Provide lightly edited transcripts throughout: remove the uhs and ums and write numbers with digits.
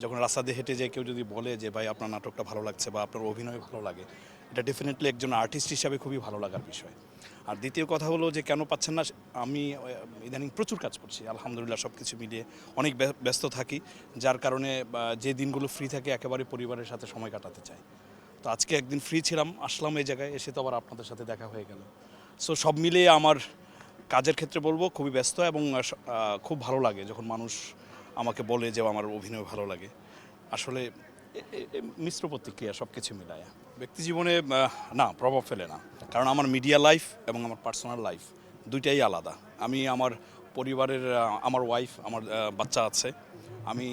যখন রাস্তা দিয়ে হেঁটে যেয়ে কেউ যদি বলে যে ভাই আপনার নাটকটা ভালো লাগছে বা আপনার অভিনয় ভালো লাগে, এটা ডেফিনেটলি একজন আর্টিস্ট হিসাবে খুবই ভালো লাগার বিষয়। আর দ্বিতীয় কথা হলো যে কেন পাচ্ছেন না, আমি ইদানিং প্রচুর কাজ করছি আলহামদুলিল্লাহ, সব কিছু মিলিয়ে অনেক ব্যস্ত থাকি, যার কারণে যে দিনগুলো ফ্রি থাকে একেবারে পরিবারের সাথে সময় কাটাতে চাই। তো আজকে একদিন ফ্রি ছিলাম, আসলাম এই জায়গায়, এসে তো আবার আপনাদের সাথে দেখা হয়ে গেল। সো সব মিলিয়ে আমার কাজের ক্ষেত্রে বলবো খুবই ব্যস্ত, এবং খুব ভালো লাগে যখন মানুষ আমাকে বলে যে আমার অভিনয় ভালো লাগে। আসলে মিশ্র প্রতিক্রিয়া, সব কিছু মিলায় ব্যক্তি জীবনে না প্রভাব ফেলে না, কারণ আমার মিডিয়া লাইফ এবং আমার পার্সোনাল লাইফ দুইটাই আলাদা। আমি আমার পরিবারের, আমার ওয়াইফ, আমার বাচ্চা আছে, আমি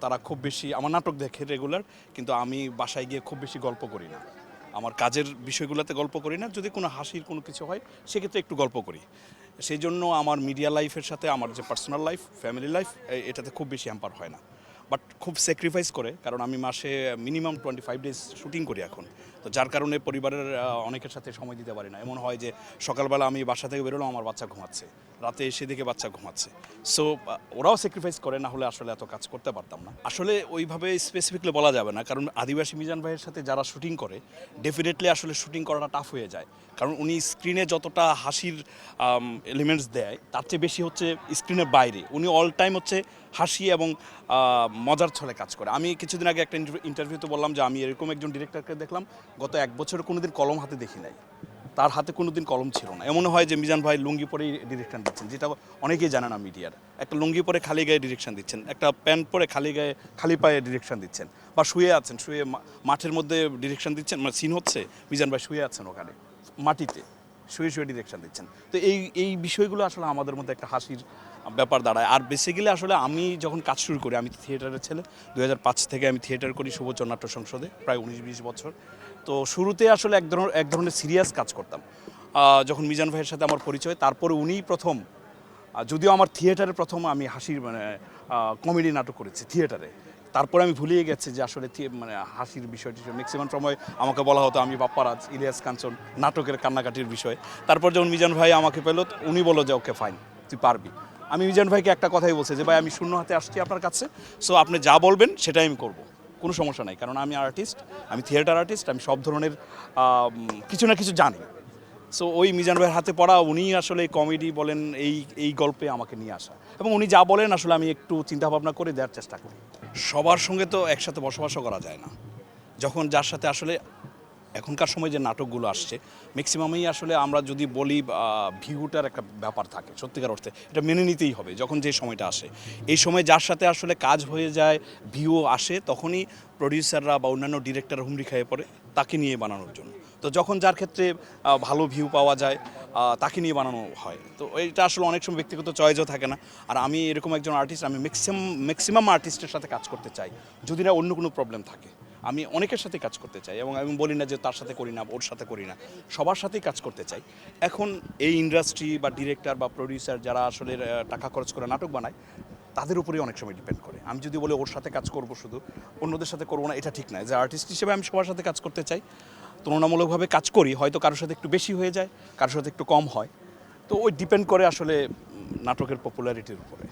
তারা খুব বেশি আমার নাটক দেখে রেগুলার, কিন্তু আমি বাসায় গিয়ে খুব বেশি গল্প করি না। আমার কাজের বিষয়গুলোতে গল্প করি না, যদি কোনো হাসির কোনো কিছু হয় সেক্ষেত্রে একটু গল্প করি। সেই জন্য আমার মিডিয়া লাইফের সাথে আমার যে পার্সোনাল লাইফ, ফ্যামিলি লাইফ, এটাতে খুব বেশি হ্যাম্পার হয় না। বাট খুব স্যাক্রিফাইস করে, কারণ আমি মাসে মিনিমাম 25 ডেজ শুটিং করি এখন। তো যার কারণে পরিবারের অনেকের সাথে সময় দিতে পারি না। এমন হয় যে সকালবেলা আমি বাসা থেকে বেরোলাম, আমার বাচ্চা ঘুমাচ্ছে, রাতে এসে দেখে বাচ্চা ঘুমাচ্ছে। সো ওরাও স্যাক্রিফাইস করে, না হলে আসলে এত কাজ করতে পারতাম না। আসলে ওইভাবে স্পেসিফিকলি বলা যাবে না, কারণ আদিবাসী মিজান ভাইয়ের সাথে যারা শুটিং করে ডেফিনেটলি আসলে শুটিং করাটা টাফ হয়ে যায়, কারণ উনি স্ক্রিনে যতটা হাসির এলিমেন্টস দেয় তার চেয়ে বেশি হচ্ছে স্ক্রিনের বাইরে। উনি অল টাইম হচ্ছে হাসি এবং মজার ছলে কাজ করে। আমি কিছুদিন আগে একটা ইন্টারভিউতে বললাম যে আমি এরকম একজন ডিরেক্টরকে দেখলাম, গত 1 বছর কোনোদিন কলম হাতে দেখি নাই, তার হাতে কোনোদিন কলম ছিল না। এমন হয় যে মিজান ভাই লুঙ্গি পরেই ডিরেকশন দিচ্ছেন, যেটা অনেকেই জানে না মিডিয়ার। একটা লুঙ্গি পরে খালি গায়ে ডিরেকশন দিচ্ছেন, একটা প্যান্ট পরে খালি গায়ে খালি পায়ে ডিরেকশন দিচ্ছেন, বা শুয়ে আছেন, শুয়ে মাঠের মধ্যে ডিরেকশন দিচ্ছেন, মানে সিন হচ্ছে মিজান ভাই শুয়ে আছেন ওখানে মাটিতে, শুয়ে শুয়ে ডিরেকশন দিচ্ছেন। তো এই বিষয়গুলো আসলে আমাদের মধ্যে একটা হাসির ব্যাপার দাঁড়ায়। আর বেসিক্যালি আসলে আমি যখন কাজ শুরু করি, আমি থিয়েটারের ছেলে, 2005 থেকে আমি থিয়েটার করি শুভচর নাট্য সংসদে, প্রায় 19-20 বছর। তো শুরুতে আসলে এক ধরনের সিরিয়াস কাজ করতাম। যখন মিজান ভাইয়ের সাথে আমার পরিচয়, তারপরে উনিই প্রথম, যদিও আমার থিয়েটারে প্রথম আমি হাসির কমেডি নাটক করেছি থিয়েটারে, তারপরে আমি ভুলিয়ে গেছি যে আসলে হাসির বিষয়টি। ম্যাক্সিমাম সময় আমাকে বলা হতো আমি বাপ্পারাজ, ইলিয়াস কাঞ্চন, নাটকের কান্নাকাটির বিষয়। তারপর যখন মিজান ভাই আমাকে পেল, উনি বলল যে ওকে ফাইন, তুই পারবি। আমি মিজান ভাইকে একটা কথাই বলছি যে ভাই আমি শূন্য হাতে আসছি আপনার কাছে, সো আপনি যা বলবেন সেটাই আমি করব, কোনো সমস্যা নাই, কারণ আমি আর্টিস্ট, আমি থিয়েটার আর্টিস্ট, আমি সব ধরনের কিছু না কিছু জানি। সো ওই মিজান ভাইয়ের হাতে পড়া, উনি আসলে কমেডি বলেন, এই গল্পে আমাকে নিয়ে আসা, এবং উনি যা বলেন আসলে আমি একটু চিন্তাভাবনা করে দেওয়ার চেষ্টা করি। সবার সঙ্গে তো একসাথে বসবাসও করা যায় না। যখন যার সাথে আসলে এখনকার সময় যে নাটকগুলো আসছে ম্যাক্সিমামই আসলে আমরা যদি বলি ভিউটার একটা ব্যাপার থাকে, সত্যিকার অর্থে এটা মেনে নিতেই হবে। যখন যে সময়টা আসে, এই সময় যার সাথে আসলে কাজ হয়ে যায়, ভিউ আসে, তখনই প্রডিউসাররা বা অন্যান্য ডিরেক্টর হুমড়ি খেয়ে পড়ে তাকে নিয়ে বানানোর জন্য। তো যখন যার ক্ষেত্রে ভালো ভিউ পাওয়া যায়, তাকে নিয়ে বানানো হয়। তো এটা আসলে অনেক সময় ব্যক্তিগত চয়েসও থাকে না। আর আমি এরকম একজন আর্টিস্ট, আমি ম্যাক্সিমাম আর্টিস্টের সাথে কাজ করতে চাই, যদি না অন্য কোনো প্রবলেম থাকে। আমি অনেকের সাথে কাজ করতে চাই, এবং আমি বলি না যে তার সাথে করি না, ওর সাথে করি না, সবার সাথেই কাজ করতে চাই। এখন এই ইন্ডাস্ট্রি বা ডিরেক্টর বা প্রডিউসার যারা আসলে টাকা খরচ করে নাটক বানায়, তাদের উপরেই অনেক সময় ডিপেন্ড করে। আমি যদি বলি ওর সাথে কাজ করব শুধু, অন্যদের সাথে করবো না, এটা ঠিক না। যে আর্টিস্ট হিসেবে আমি সবার সাথে কাজ করতে চাই, তুলনামূলকভাবে কাজ করি, হয়তো কারোর সাথে একটু বেশি হয়ে যায়, কারোর সাথে একটু কম হয়। তো ওই ডিপেন্ড করে আসলে নাটকের পপুলারিটির উপরে।